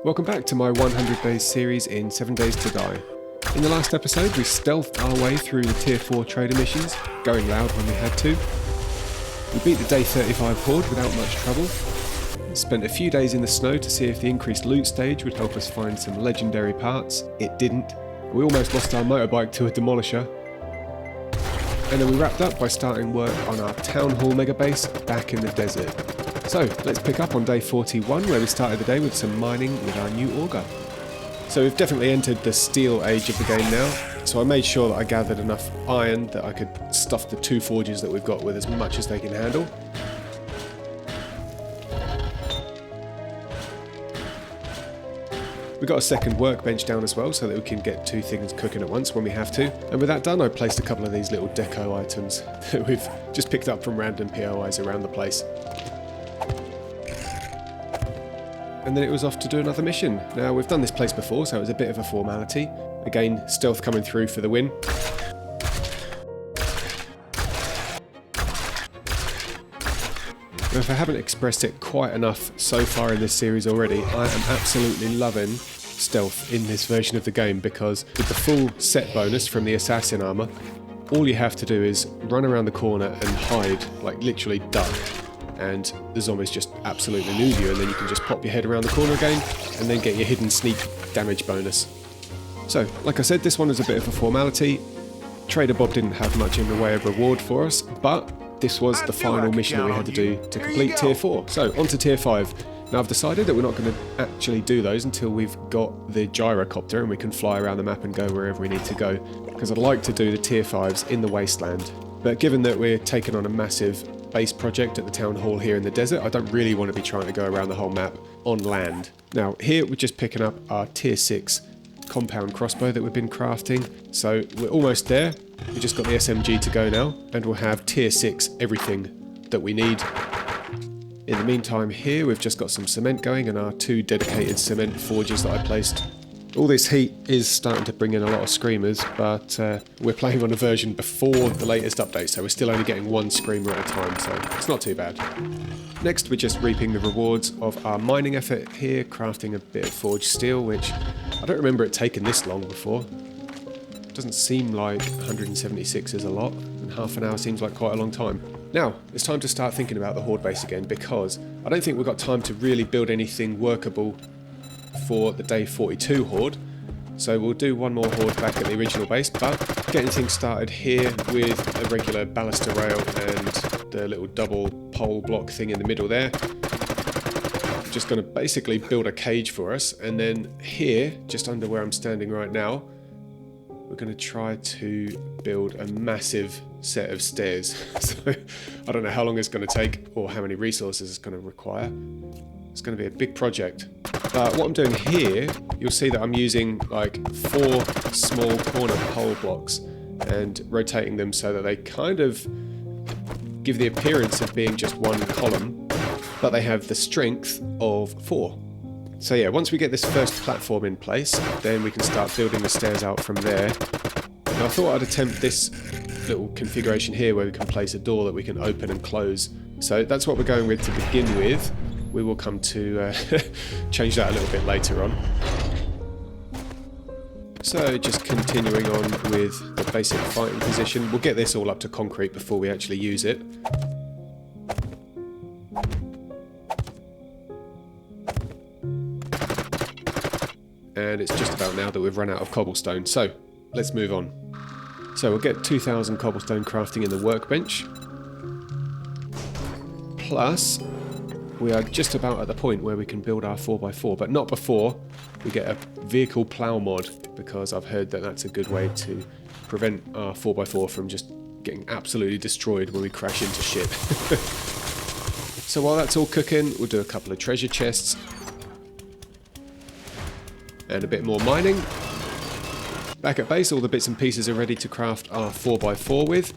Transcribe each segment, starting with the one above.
Welcome back to my 100 days series in 7 Days to Die. In the last episode we stealthed our way through the tier 4 trader missions, going loud when we had to. We beat the day 35 horde without much trouble. Spent a few days in the snow to see if the increased loot stage would help us find some legendary parts. It didn't. We almost lost our motorbike to a demolisher. And then we wrapped up by starting work on our town hall mega base back in the desert. So let's pick up on day 41 where we started the day with some mining with our new auger. So we've definitely entered the steel age of the game now, so I made sure that I gathered enough iron that I could stuff the 2 forges that we've got with as much as they can handle. We got a second workbench down as well so that we can get 2 things cooking at once when we have to. And with that done, I placed a couple of these little deco items that we've just picked up from random POIs around the place. And then it was off to do another mission. Now we've done this place before, so it was a bit of a formality. Again, stealth coming through for the win. Now, if I haven't expressed it quite enough so far in this series already, I am absolutely loving stealth in this version of the game because with the full set bonus from the assassin armor, all you have to do is run around the corner and hide, like literally duck. And the zombies just absolutely lose you, and then you can just pop your head around the corner again and then get your hidden sneak damage bonus. So, like I said, this one was a bit of a formality. Trader Bob didn't have much in the way of reward for us, but this was the final mission that we had to do to complete tier 4. So, on to tier 5. Now I've decided that we're not going to actually do those until we've got the gyrocopter and we can fly around the map and go wherever we need to go, because I'd like to do the tier 5s in the wasteland. But given that we're taking on a massive base project at the town hall here in the desert, I don't really want to be trying to go around the whole map on land. Now here we're just picking up our tier 6 compound crossbow that we've been crafting, so we're almost there. We've just got the SMG to go now and we'll have tier 6 everything that we need. In the meantime here we've just got some cement going and our 2 dedicated cement forges that I placed. All this heat is starting to bring in a lot of screamers, but we're playing on a version before the latest update, so we're still only getting 1 screamer at a time, so it's not too bad. Next, we're just reaping the rewards of our mining effort here, crafting a bit of forged steel, which I don't remember it taking this long before. It doesn't seem like 176 is a lot, and half an hour seems like quite a long time. Now, it's time to start thinking about the horde base again, because I don't think we've got time to really build anything workable for the day 42 horde, so we'll do one more horde back at the original base, but getting things started here with a regular baluster rail and the little double pole block thing in the middle there. I'm just going to basically build a cage for us, and then here, just under where I'm standing right now, we're going to try to build a massive set of stairs. So I don't know how long it's going to take or how many resources it's going to require. It's going to be a big project. What I'm doing here, you'll see that I'm using like 4 small corner pole blocks and rotating them so that they kind of give the appearance of being just 1 column, but they have the strength of 4. So yeah, once we get this first platform in place, then we can start building the stairs out from there. And I thought I'd attempt this little configuration here where we can place a door that we can open and close. So that's what we're going with to begin with. We will come to change that a little bit later on. So just continuing on with the basic fighting position. We'll get this all up to concrete before we actually use it. And it's just about now that we've run out of cobblestone, so let's move on. So we'll get 2,000 cobblestone crafting in the workbench. Plus, we are just about at the point where we can build our 4x4, but not before we get a vehicle plough mod, because I've heard that that's a good way to prevent our 4x4 from just getting absolutely destroyed when we crash into shit. So while that's all cooking, we'll do a couple of treasure chests and a bit more mining. Back at base, all the bits and pieces are ready to craft our 4x4 with.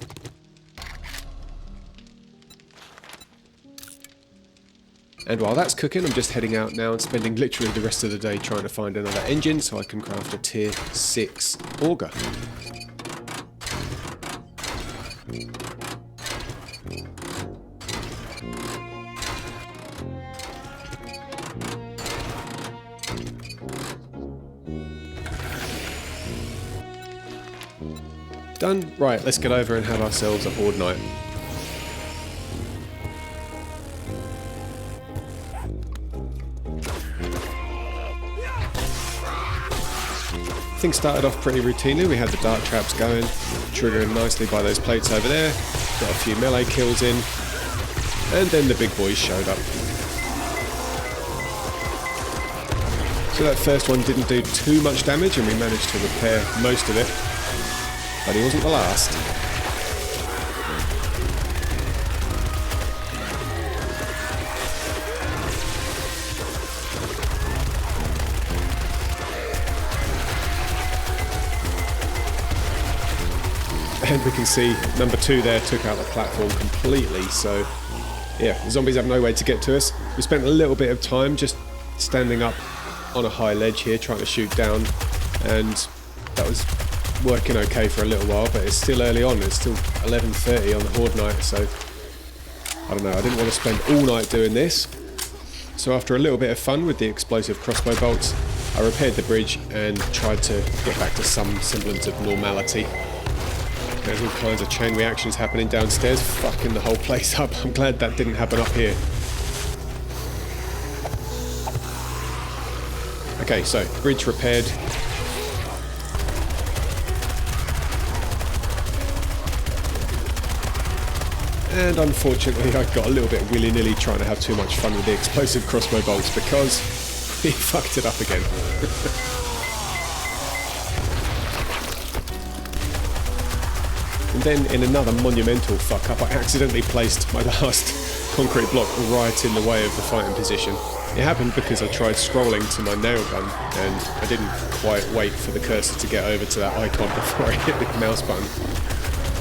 And while that's cooking, I'm just heading out now and spending literally the rest of the day trying to find another engine so I can craft a tier 6 auger. Done? Right, let's get over and have ourselves a horde night. Things started off pretty routinely. We had the dart traps going, triggering nicely by those plates over there. Got a few melee kills in, and then the big boys showed up. So that first one didn't do too much damage, and we managed to repair most of it, but he wasn't the last. And we can see number 2 there took out the platform completely, so yeah, the zombies have no way to get to us. We spent a little bit of time just standing up on a high ledge here trying to shoot down, and that was working okay for a little while, but it's still early on. It's still 11:30 on the horde night, so I don't know, I didn't want to spend all night doing this. So after a little bit of fun with the explosive crossbow bolts, I repaired the bridge and tried to get back to some semblance of normality. There's all kinds of chain reactions happening downstairs, fucking the whole place up. I'm glad that didn't happen up here. Okay, so bridge repaired. And unfortunately I got a little bit willy-nilly trying to have too much fun with the explosive crossbow bolts because we fucked it up again. And then in another monumental fuck up, I accidentally placed my last concrete block right in the way of the fighting position. It happened because I tried scrolling to my nail gun and I didn't quite wait for the cursor to get over to that icon before I hit the mouse button.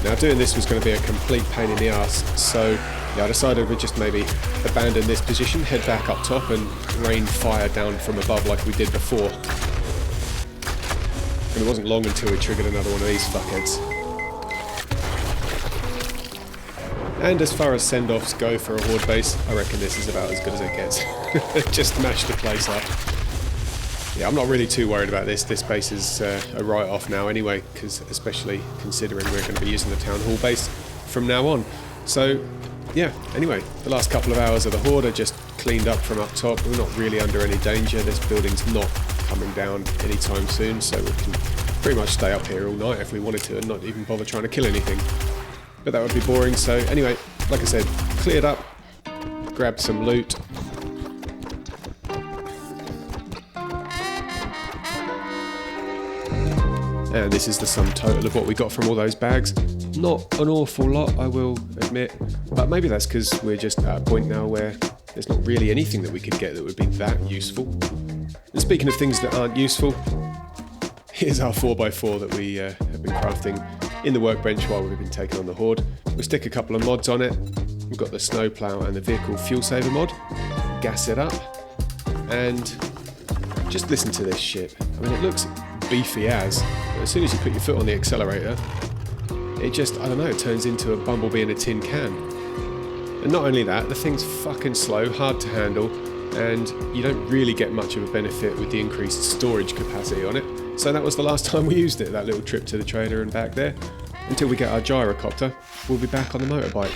Now doing this was going to be a complete pain in the ass, so yeah, I decided we'd just maybe abandon this position, head back up top and rain fire down from above like we did before. And it wasn't long until we triggered another one of these fuckheads. And as far as send-offs go for a horde base, I reckon this is about as good as it gets. Just mash the place up. Yeah, I'm not really too worried about this. This base is a write-off now anyway, because especially considering we're going to be using the town hall base from now on. So, yeah, anyway, the last couple of hours of the horde are just cleaned up from up top. We're not really under any danger. This building's not coming down anytime soon, so we can pretty much stay up here all night if we wanted to and not even bother trying to kill anything. But that would be boring, so anyway, like I said, cleared up, grabbed some loot. And this is the sum total of what we got from all those bags. Not an awful lot, I will admit, but maybe that's because we're just at a point now where there's not really anything that we could get that would be that useful. And speaking of things that aren't useful, here's our 4x4 that we have been crafting in the workbench while we've been taking on the horde. We'll stick a couple of mods on it. We've got the snowplow and the vehicle fuel saver mod. Gas it up. And just listen to this shit. I mean, it looks beefy as, but as soon as you put your foot on the accelerator, it just, I don't know, it turns into a bumblebee in a tin can. And not only that, the thing's fucking slow, hard to handle, and you don't really get much of a benefit with the increased storage capacity on it. So that was the last time we used it, that little trip to the trader and back there. Until we get our gyrocopter, we'll be back on the motorbike.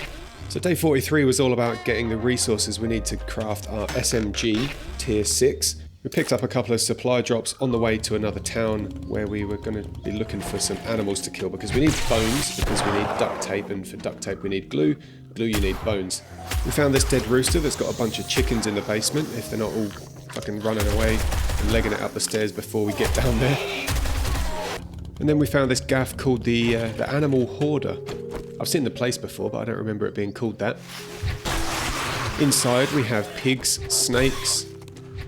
So day 43 was all about getting the resources we need to craft our SMG tier 6. We picked up a couple of supply drops on the way to another town where we were going to be looking for some animals to kill because we need bones, because we need duct tape, and for duct tape we need glue. Glue you need bones. We found this dead rooster that's got a bunch of chickens in the basement, if they're not all fucking running away and legging it up the stairs before we get down there. And then we found this gaff called the animal hoarder. I've seen the place before, but I don't remember it being called that. Inside we have pigs, snakes,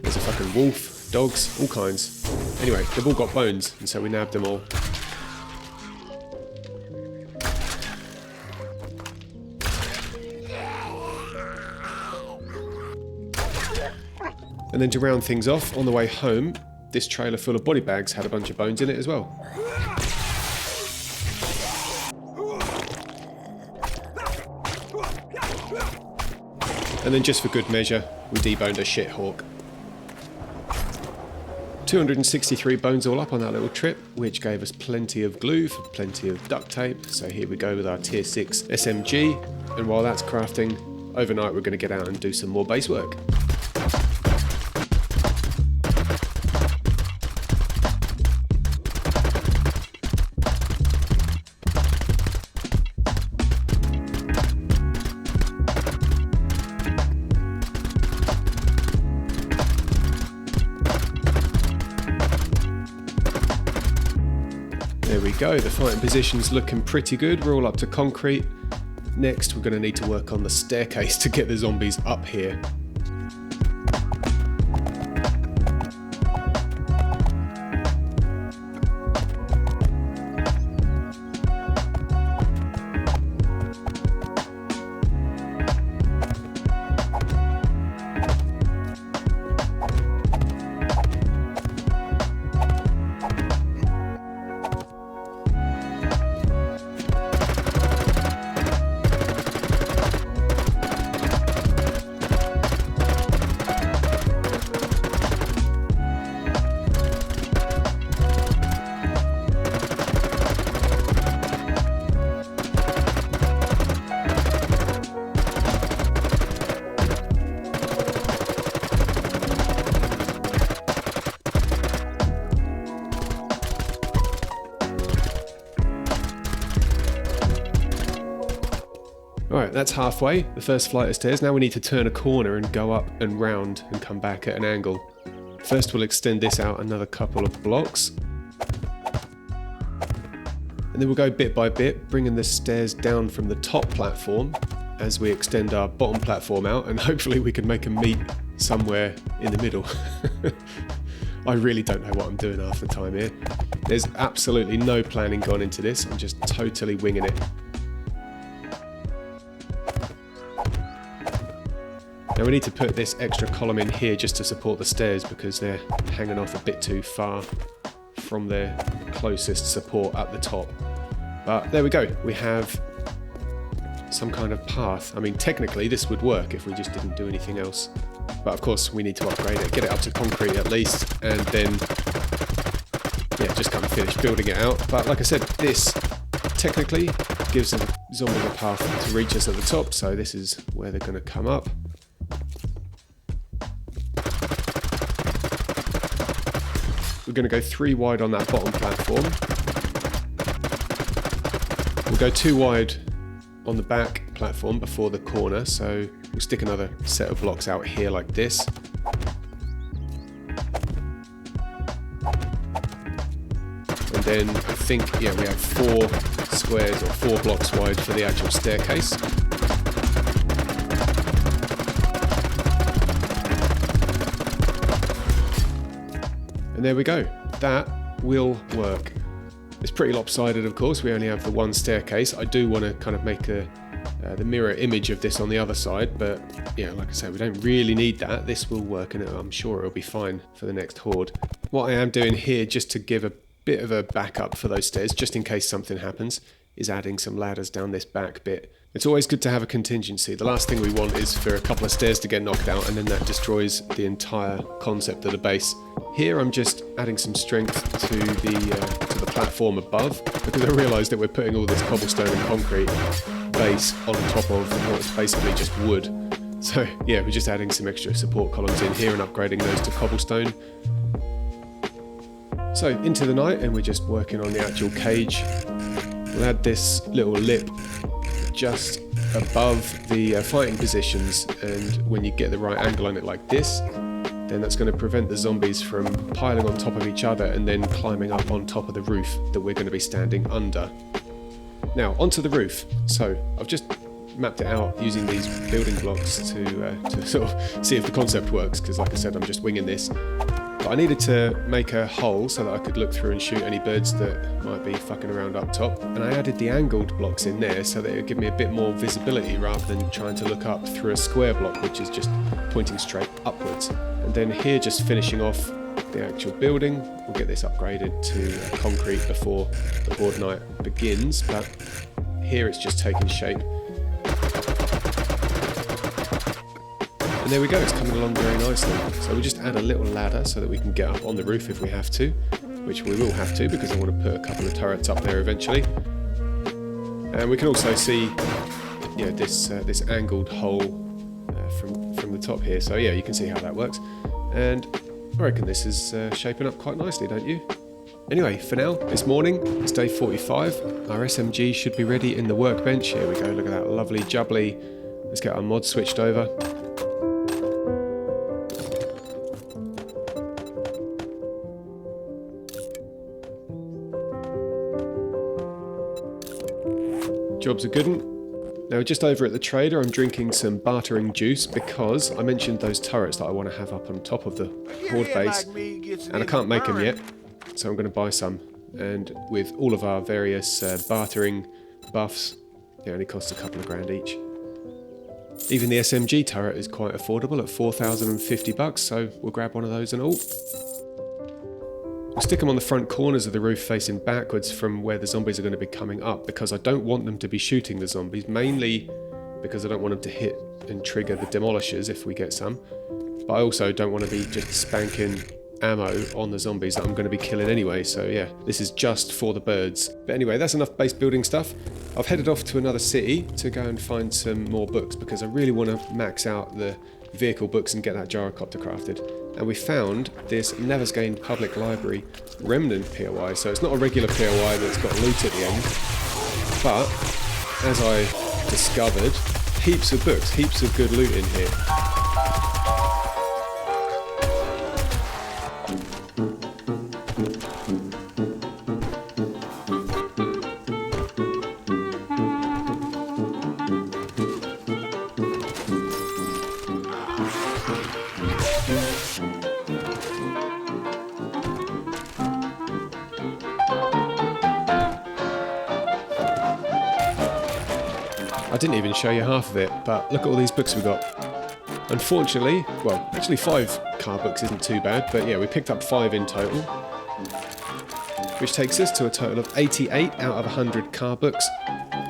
there's a fucking wolf, dogs, all kinds. Anyway, they've all got bones, and so we nabbed them all. And then to round things off, on the way home, this trailer full of body bags had a bunch of bones in it as well. And then just for good measure, we deboned a shit hawk. 263 bones all up on that little trip, which gave us plenty of glue for plenty of duct tape. So here we go with our tier 6 SMG. And while that's crafting, overnight we're going to get out and do some more base work. There we go, the fighting position's looking pretty good. We're all up to concrete. Next, we're going to need to work on the staircase to get the zombies up here. Alright, that's halfway, the first flight of stairs. Now we need to turn a corner and go up and round and come back at an angle. First we'll extend this out another couple of blocks. And then we'll go bit by bit, bringing the stairs down from the top platform as we extend our bottom platform out, and hopefully we can make them meet somewhere in the middle. I really don't know what I'm doing half the time here. There's absolutely no planning gone into this, I'm just totally winging it. Now we need to put this extra column in here just to support the stairs because they're hanging off a bit too far from their closest support at the top. But there we go, we have some kind of path. I mean, technically this would work if we just didn't do anything else. But of course we need to upgrade it, get it up to concrete at least, and then yeah, just kind of finish building it out. But like I said, this technically gives the zombies a path to reach us at the top, so this is where they're going to come up. We're going to go 3 wide on that bottom platform. We'll go 2 wide on the back platform before the corner, so we'll stick another set of blocks out here like this. And then I think, yeah, we have 4 squares or 4 blocks wide for the actual staircase. And there we go, that will work. It's pretty lopsided, of course, we only have the one staircase. I do want to kind of make the mirror image of this on the other side, but yeah, like I say, we don't really need that. This will work and I'm sure it'll be fine for the next horde. What I am doing here, just to give a bit of a backup for those stairs, just in case something happens, is adding some ladders down this back bit. It's always good to have a contingency. The last thing we want is for a couple of stairs to get knocked out and then that destroys the entire concept of the base. Here I'm just adding some strength to the platform above, because I realised that we're putting all this cobblestone and concrete base on top of what's basically just wood. So yeah, we're just adding some extra support columns in here and upgrading those to cobblestone. So into the night, and we're just working on the actual cage. We'll add this little lip just above the fighting positions, and when you get the right angle on it like this, then that's going to prevent the zombies from piling on top of each other and then climbing up on top of the roof that we're going to be standing under. Now onto the roof. So I've just mapped it out using these building blocks to sort of see if the concept works, because like I said, I'm just winging this. But I needed to make a hole so that I could look through and shoot any birds that might be fucking around up top. And I added the angled blocks in there so that it would give me a bit more visibility rather than trying to look up through a square block which is just pointing straight upwards. And then here, just finishing off the actual building, we'll get this upgraded to concrete before the horde night begins, but here it's just taking shape. And there we go, it's coming along very nicely. So we'll just add a little ladder so that we can get up on the roof if we have to, which we will have to because I want to put a couple of turrets up there eventually. And we can also see, yeah, this angled hole from the top here. So yeah, you can see how that works. And I reckon this is shaping up quite nicely, don't you? Anyway, for now, it's morning, it's day 45. Our SMG should be ready in the workbench. Here we go, look at that lovely jubbly. Let's get our mod switched over. Job's a good one. Now just over at the trader I'm drinking some bartering juice because I mentioned those turrets that I want to have up on top of the horde base and I can't make them yet, so I'm going to buy some. And with all of our various bartering buffs, they only cost a couple of grand each. Even the SMG turret is quite affordable at 4,050 bucks, so we'll grab one of those and all. I'll stick them on the front corners of the roof facing backwards from where the zombies are going to be coming up because I don't want them to be shooting the zombies, mainly because I don't want them to hit and trigger the demolishers if we get some. But I also don't want to be just spanking ammo on the zombies that I'm going to be killing anyway, so yeah, this is just for the birds. But anyway, that's enough base building stuff. I've headed off to another city to go and find some more books because I really want to max out the vehicle books and get that gyrocopter crafted. And we found this Navezgane Public Library Remnant POI, so it's not a regular POI that's got loot at the end, but as I discovered, heaps of books, heaps of good loot in here. I didn't even show you half of it, but look at all these books we got. Unfortunately, well, actually 5 car books isn't too bad, but yeah, we picked up 5 in total, which takes us to a total of 88 out of 100 car books.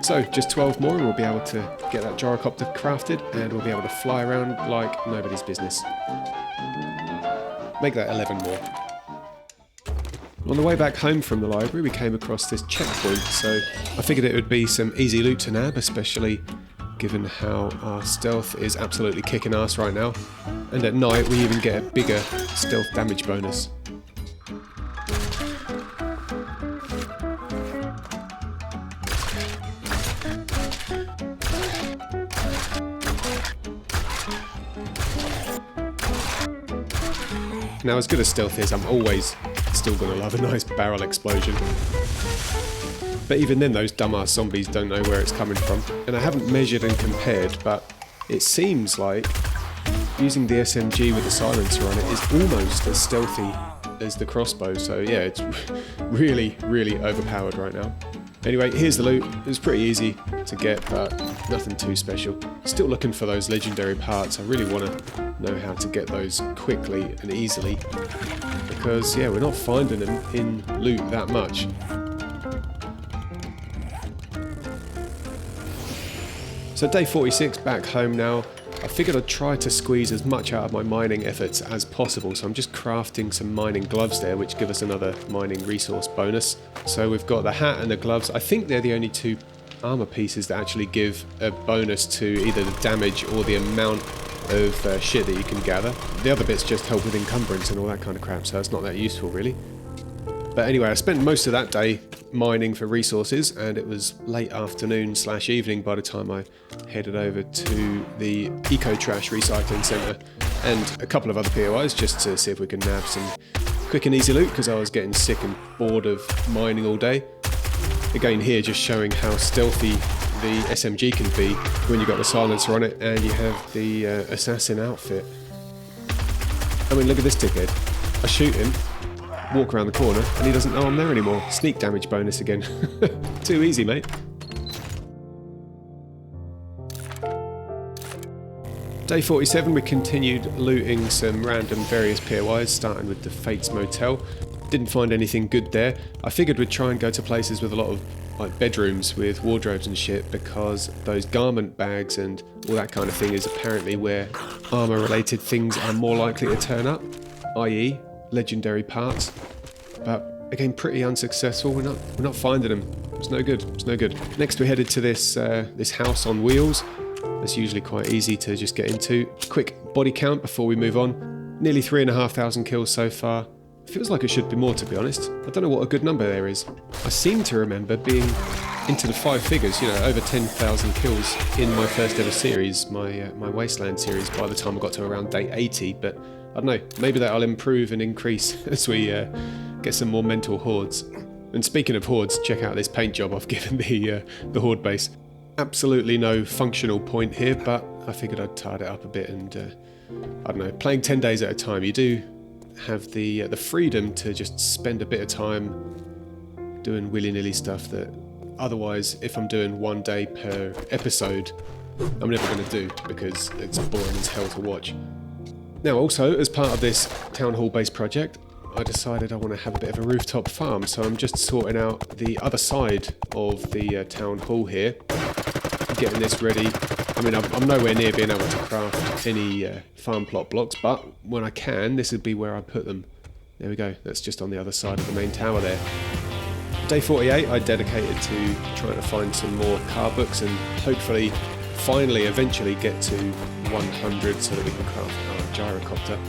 So just 12 more and we'll be able to get that gyrocopter crafted and we'll be able to fly around like nobody's business. Make that 11 more. On the way back home from the library we came across this checkpoint, so I figured it would be some easy loot to nab, especially given how our stealth is absolutely kicking ass right now. And at night we even get a bigger stealth damage bonus. Now as good as stealth is, I'm always still gonna love a nice barrel explosion. But even then those dumbass zombies don't know where it's coming from. And I haven't measured and compared, but it seems like using the SMG with the silencer on it is almost as stealthy as the crossbow, so yeah, it's really, really overpowered right now. Anyway, here's the loot. It was pretty easy to get, but nothing too special. Still looking for those legendary parts. I really want to know how to get those quickly and easily, because yeah, we're not finding them in loot that much. So day 46, back home now. I figured I'd try to squeeze as much out of my mining efforts as possible, so I'm just crafting some mining gloves there, which give us another mining resource bonus. So we've got the hat and the gloves. I think they're the only 2 armor pieces that actually give a bonus to either the damage or the amount of shit that you can gather. The other bits just help with encumbrance and all that kind of crap, so it's not that useful really. But anyway, I spent most of that day mining for resources, and it was late afternoon / evening by the time I headed over to the eco trash recycling centre and a couple of other POIs just to see if we can nab some quick and easy loot, because I was getting sick and bored of mining all day. Again here just showing how stealthy the SMG can be when you've got the silencer on it and you have the assassin outfit. I mean, look at this dickhead. I shoot him, walk around the corner, and he doesn't know I'm there anymore. Sneak damage bonus again. Too easy, mate. Day 47, we continued looting some random various POIs, starting with the Fates Motel. Didn't find anything good there. I figured we'd try and go to places with a lot of like bedrooms with wardrobes and shit, because those garment bags and all that kind of thing is apparently where armor related things are more likely to turn up, i.e. legendary parts. But again, pretty unsuccessful. We're not finding them. It's no good. It's no good. Next we headed to this this house on wheels. That's usually quite easy to just get into. Quick body count before we move on. Nearly 3,500 kills so far. Feels like it should be more, to be honest. I don't know what a good number there is. I seem to remember being into the 5 figures, you know, over 10,000 kills in my first ever series, my Wasteland series, by the time I got to around day 80, but I don't know, maybe that'll improve and increase as we get some more mental hordes. And speaking of hordes, check out this paint job I've given the horde base. Absolutely no functional point here, but I figured I'd tide it up a bit and, I don't know, playing 10 days at a time, you do have the freedom to just spend a bit of time doing willy-nilly stuff that otherwise, if I'm doing 1 day per episode, I'm never going to do, because it's boring as hell to watch. Now also, as part of this town hall based project, I decided I want to have a bit of a rooftop farm, so I'm just sorting out the other side of the town hall here, getting this ready. I mean, I'm nowhere near being able to craft any farm plot blocks, but when I can, this would be where I put them. There we go, that's just on the other side of the main tower there. Day 48 I dedicated to trying to find some more car books and hopefully, finally, eventually get to 100 so that we can craft our gyrocopter.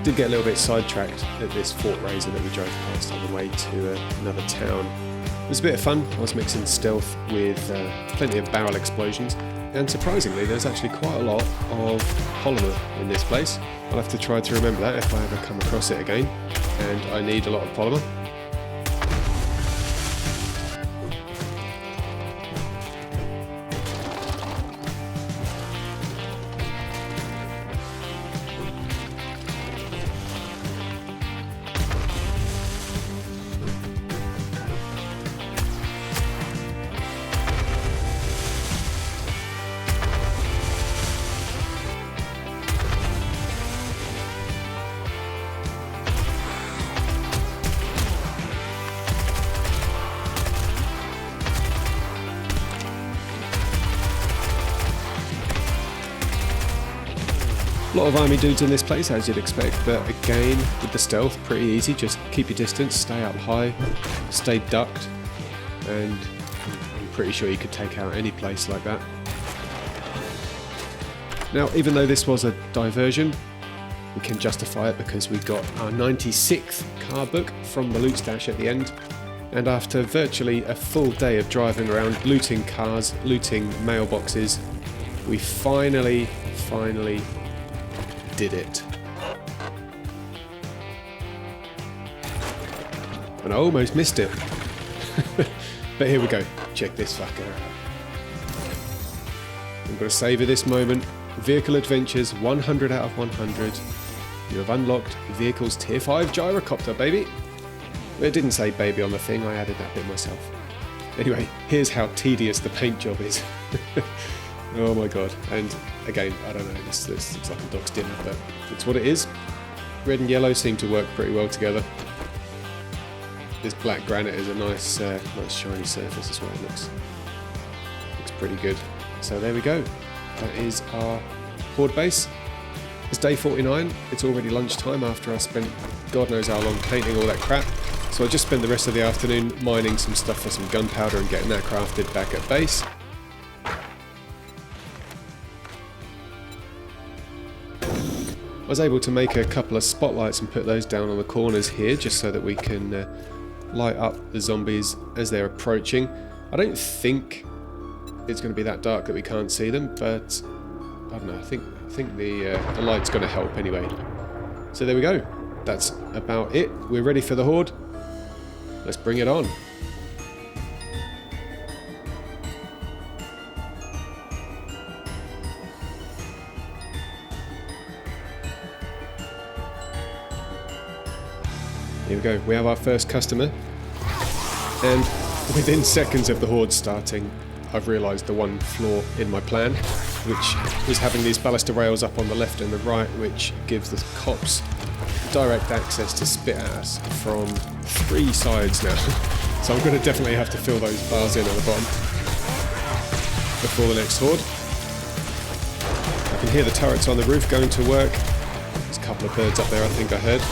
Did get a little bit sidetracked at this Fort Razor that we drove past on the way to another town. It was a bit of fun. I was mixing stealth with plenty of barrel explosions, and surprisingly there's actually quite a lot of polymer in this place. I'll have to try to remember that if I ever come across it again, and I need a lot of polymer. A lot of army dudes in this place, as you'd expect, but again, with the stealth, pretty easy. Just keep your distance, stay up high, stay ducked, and I'm pretty sure you could take out any place like that. Now, even though this was a diversion, we can justify it because we got our 96th car book from the loot stash at the end, and after virtually a full day of driving around, looting cars, looting mailboxes, we finally did it. And I almost missed it. But here we go. Check this fucker out. I'm going to savour this moment. Vehicle adventures, 100 out of 100. You have unlocked vehicle's tier 5 gyrocopter, baby. It didn't say baby on the thing, I added that bit myself. Anyway, here's how tedious the paint job is. Oh my god. And again, I don't know, this looks like a dog's dinner, but it's what it is. Red and yellow seem to work pretty well together. This black granite is a nice shiny surface as well. It looks pretty good. So there we go. That is our horde base. It's day 49. It's already lunchtime after I spent God knows how long painting all that crap. So I just spent the rest of the afternoon mining some stuff for some gunpowder and getting that crafted back at base. I was able to make a couple of spotlights and put those down on the corners here just so that we can light up the zombies as they're approaching. I don't think it's going to be that dark that we can't see them, but I don't know, I think the light's going to help anyway. So there we go. That's about it. We're ready for the horde. Let's bring it on. Here we go, we have our first customer, and within seconds of the horde starting, I've realised the one flaw in my plan, which is having these baluster rails up on the left and the right, which gives the cops direct access to spit at us from 3 sides now. So I'm going to definitely have to fill those bars in at the bottom before the next horde. I can hear the turrets on the roof going to work. There's a couple of birds up there I think I heard.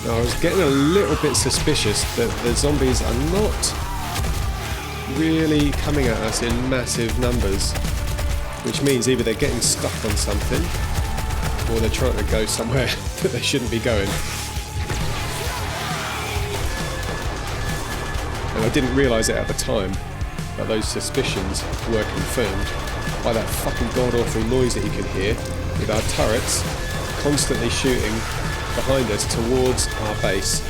Now I was getting a little bit suspicious that the zombies are not really coming at us in massive numbers, which means either they're getting stuck on something or they're trying to go somewhere that they shouldn't be going. And I didn't realise it at the time, but those suspicions were confirmed by that fucking god-awful noise that you can hear with our turrets constantly shooting behind us towards our base.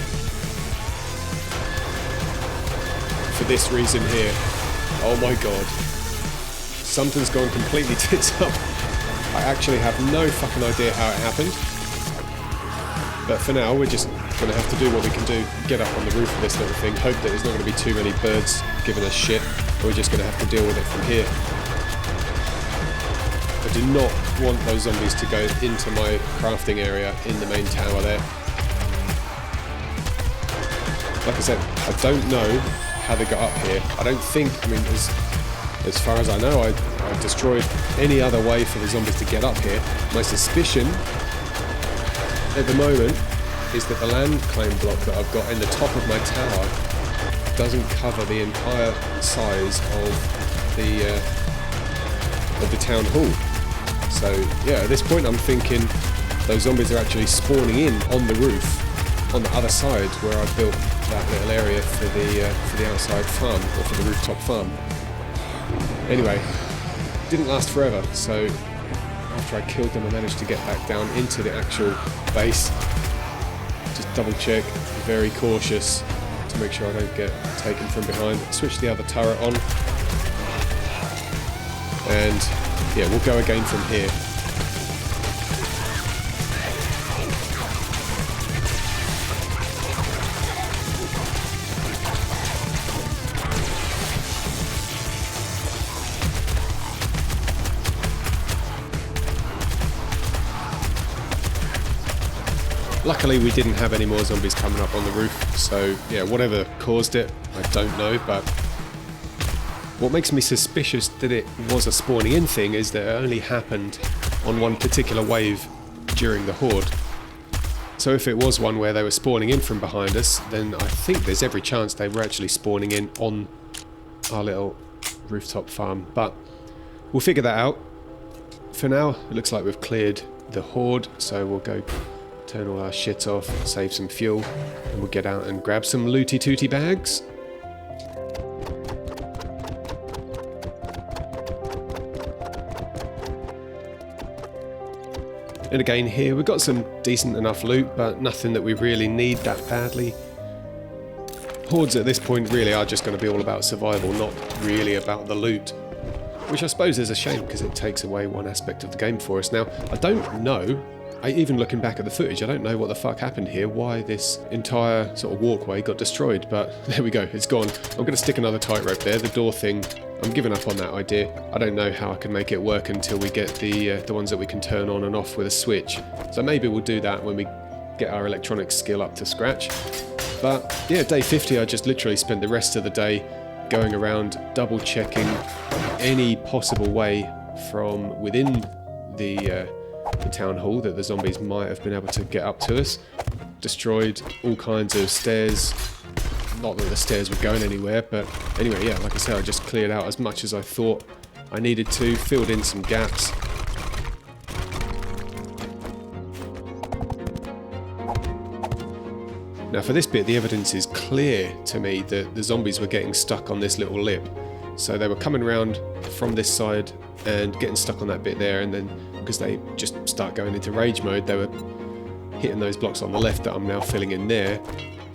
For this reason here. Oh my god. Something's gone completely tits up. I actually have no fucking idea how it happened. But for now, we're just going to have to do what we can do. Get up on the roof of this little thing. Hope that there's not going to be too many birds giving us shit. We're just going to have to deal with it from here. I do not want those zombies to go into my crafting area in the main tower there. Like I said, I don't know how they got up here. I don't think, I mean, as far as I know, I destroyed any other way for the zombies to get up here. My suspicion at the moment is that the land claim block that I've got in the top of my tower doesn't cover the entire size of the town hall. So yeah, at this point I'm thinking those zombies are actually spawning in on the roof on the other side where I built that little area for the outside farm, or for the rooftop farm. Anyway, didn't last forever, so after I killed them I managed to get back down into the actual base. Just double check, very cautious to make sure I don't get taken from behind. Switch the other turret on, and yeah, we'll go again from here. Luckily we didn't have any more zombies coming up on the roof, so yeah, whatever caused it, I don't know, but what makes me suspicious that it was a spawning in thing is that it only happened on one particular wave during the horde. So if it was one where they were spawning in from behind us, then I think there's every chance they were actually spawning in on our little rooftop farm, but we'll figure that out. For now, it looks like we've cleared the horde, so we'll go turn all our shit off, save some fuel, and we'll get out and grab some looty tooty bags. And again here, we've got some decent enough loot, but nothing that we really need that badly. Hordes at this point really are just going to be all about survival, not really about the loot. Which I suppose is a shame, because it takes away one aspect of the game for us. Now, I don't know, even looking back at the footage, I don't know what the fuck happened here, why this entire sort of walkway got destroyed, but there we go, it's gone. I'm going to stick another tightrope there, the door thing, I'm giving up on that idea. I don't know how I can make it work until we get the ones that we can turn on and off with a switch. So maybe we'll do that when we get our electronics skill up to scratch. But yeah, day 50 I just literally spent the rest of the day going around double checking any possible way from within the town hall that the zombies might have been able to get up to us. Destroyed all kinds of stairs. Not that the stairs were going anywhere, but anyway, yeah, like I said, I just cleared out as much as I thought I needed to, filled in some gaps. Now for this bit, the evidence is clear to me that the zombies were getting stuck on this little lip. So they were coming around from this side and getting stuck on that bit there, and then because they just start going into rage mode, they were hitting those blocks on the left that I'm now filling in there.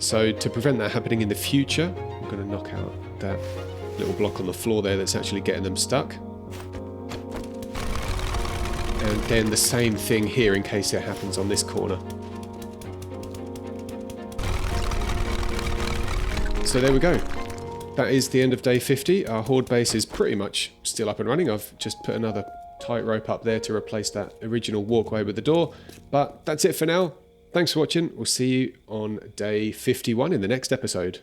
So to prevent that happening in the future, I'm going to knock out that little block on the floor there that's actually getting them stuck. And then the same thing here in case it happens on this corner. So there we go. That is the end of day 50. Our horde base is pretty much still up and running. I've just put another tightrope up there to replace that original walkway with the door. But that's it for now. Thanks for watching. We'll see you on day 51 in the next episode.